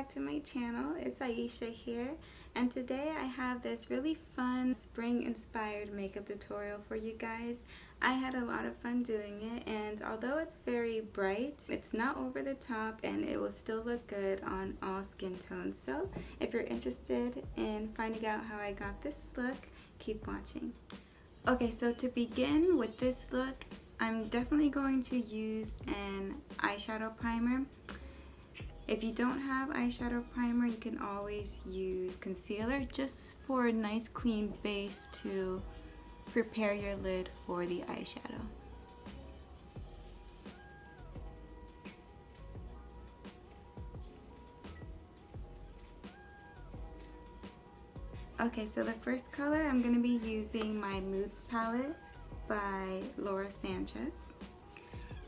back to my channel. It's Aisha here, and today I have this really fun spring inspired makeup tutorial for you guys. I had a lot of fun doing it, and although it's very bright, it's not over the top and it will still look good on all skin tones. So if you're interested in finding out how I got this look, keep watching. Okay, so to begin with this look, I'm definitely going to use an eyeshadow primer. If you don't have eyeshadow primer, you can always use concealer just for a nice clean base to prepare your lid for the eyeshadow. Okay, so the first color I'm going to be using my Moods palette by Laura Sanchez,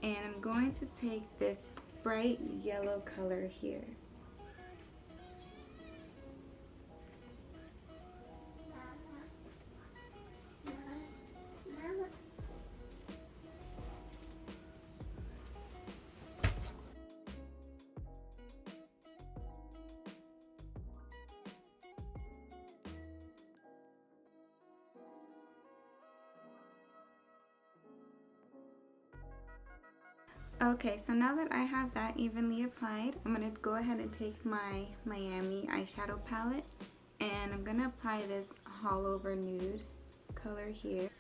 and I'm going to take this bright yellow color here. Okay, so now that I have that evenly applied, I'm going to go ahead and take my Miami eyeshadow palette, and I'm going to apply this all over nude color here.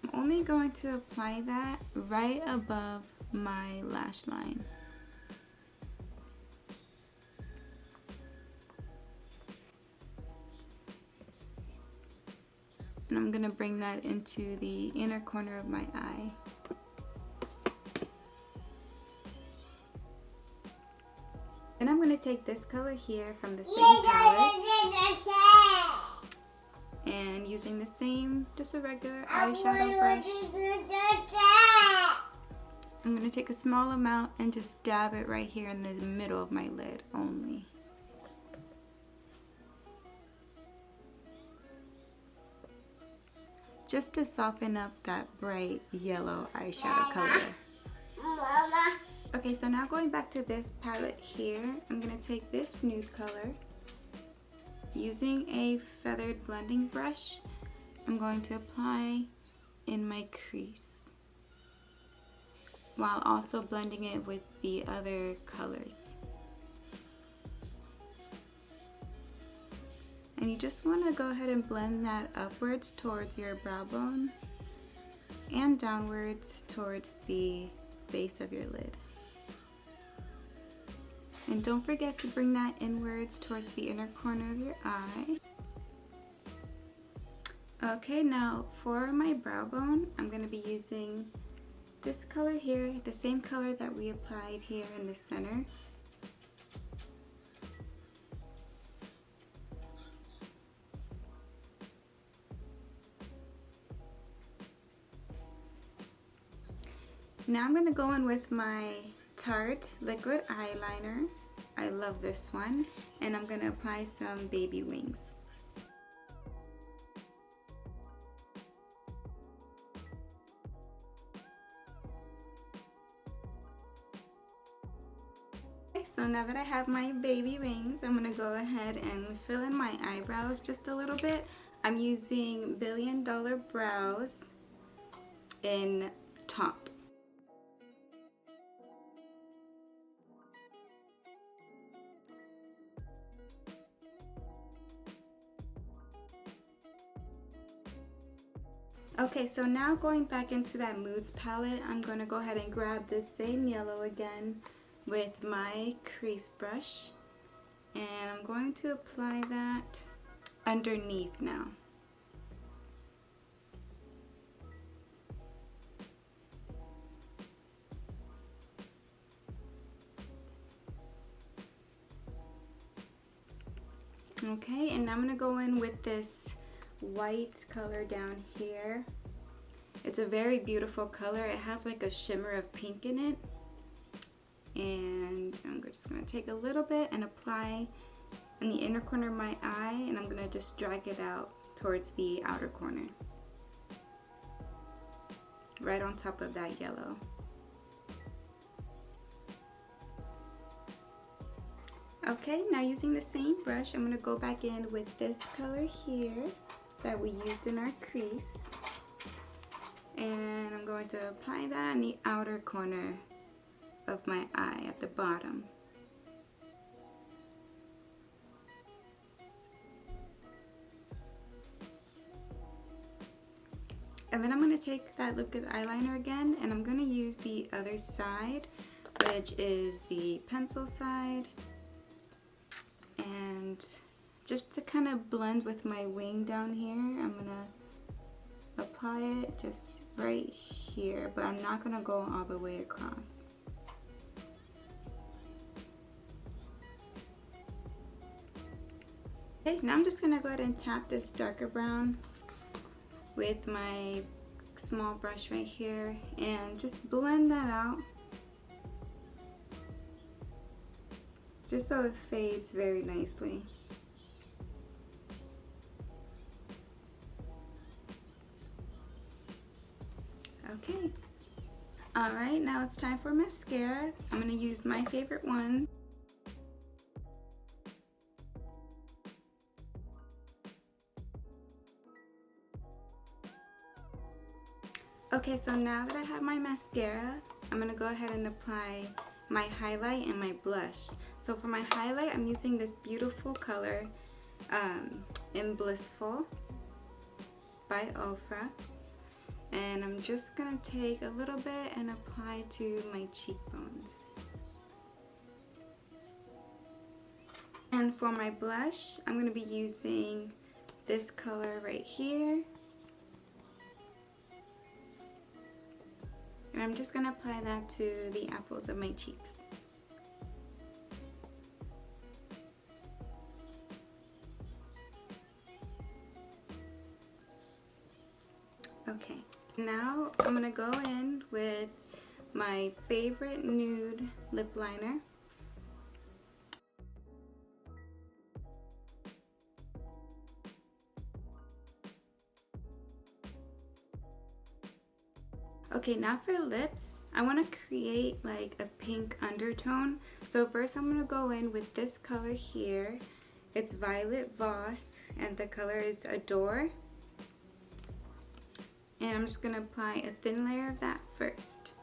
I'm only going to apply that right above my lash line. And I'm going to bring that into the inner corner of my eye. And I'm going to take this color here from the same palette, and using the same, just a regular eyeshadow brush, I'm going to take a small amount and just dab it right here in the middle of my lid only. Just to soften up that bright yellow eyeshadow color. Okay, so now going back to this palette here, I'm going to take this nude color. Using a feathered blending brush, I'm going to apply in my crease, while also blending it with the other colors. And you just want to go ahead and blend that upwards towards your brow bone and downwards towards the base of your lid. And don't forget to bring that inwards towards the inner corner of your eye. Okay, now for my brow bone, I'm going to be using this color here, the same color that we applied here in the center. Now I'm going to go in with my Tarte liquid eyeliner. I love this one, and I'm going to apply some baby wings. Okay, so now that I have my baby wings, I'm going to go ahead and fill in my eyebrows just a little bit. I'm using Billion Dollar Brows in Taupe. Okay, so now going back into that Moods palette, I'm going to go ahead and grab this same yellow again with my crease brush, and I'm going to apply that underneath now. Okay, and I'm going to go in with this white color down here. It's a very beautiful color. It has like a shimmer of pink in it, and I'm just going to take a little bit and apply in the inner corner of my eye, and I'm going to just drag it out towards the outer corner, right on top of that yellow. Okay, now using the same brush, I'm going to go back in with this color here that we used in our crease. And I'm going to apply that in the outer corner of my eye at the bottom. And then I'm going to take that liquid eyeliner again, and I'm going to use the other side, which is the pencil side. And just to kind of blend with my wing down here, I'm going to apply it just right here, but I'm not going to go all the way across. Okay, now I'm just going to go ahead and tap this darker brown with my small brush right here and just blend that out just so it fades very nicely. Okay. Alright, now it's time for mascara. I'm going to use my favorite one. Okay, so now that I have my mascara, I'm going to go ahead and apply my highlight and my blush. So for my highlight, I'm using this beautiful color in Blissful by Ofra. And I'm just going to take a little bit and apply to my cheekbones. And for my blush, I'm going to be using this color right here. And I'm just going to apply that to the apples of my cheeks. Okay, now I'm going to go in with my favorite nude lip liner. Okay, now for lips, I want to create like a pink undertone. So first I'm going to go in with this color here. It's Violet Voss and the color is Adore. And I'm just going to apply a thin layer of that first.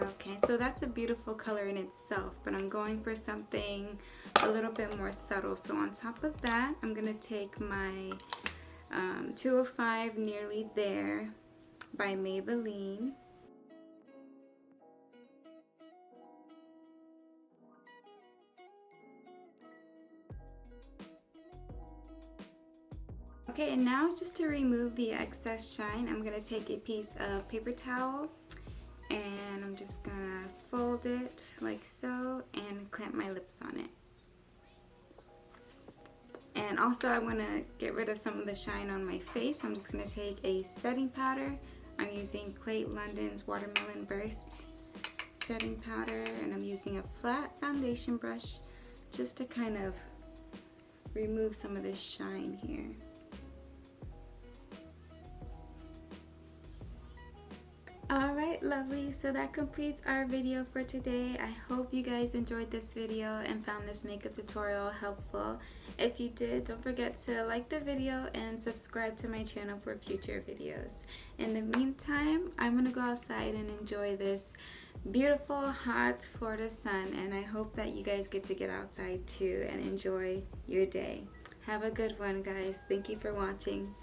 Okay, so that's a beautiful color in itself, but I'm going for something a little bit more subtle. So on top of that, I'm going to take my 205 Nearly There by Maybelline. Okay, and now just to remove the excess shine, I'm going to take a piece of paper towel and I'm just gonna fold it like so and clamp my lips on it. And also I want to get rid of some of the shine on my face. I'm just going to take a setting powder. I'm using Clayton London's Watermelon Burst setting powder, and I'm using a flat foundation brush just to kind of remove some of this shine here. Alright, lovely, so that completes our video for today. I hope you guys enjoyed this video and found this makeup tutorial helpful. If you did, don't forget to like the video and subscribe to my channel for future videos. In the meantime, I'm going to go outside and enjoy this beautiful, hot Florida sun, and I hope that you guys get to get outside too and enjoy your day. Have a good one, guys. Thank you for watching.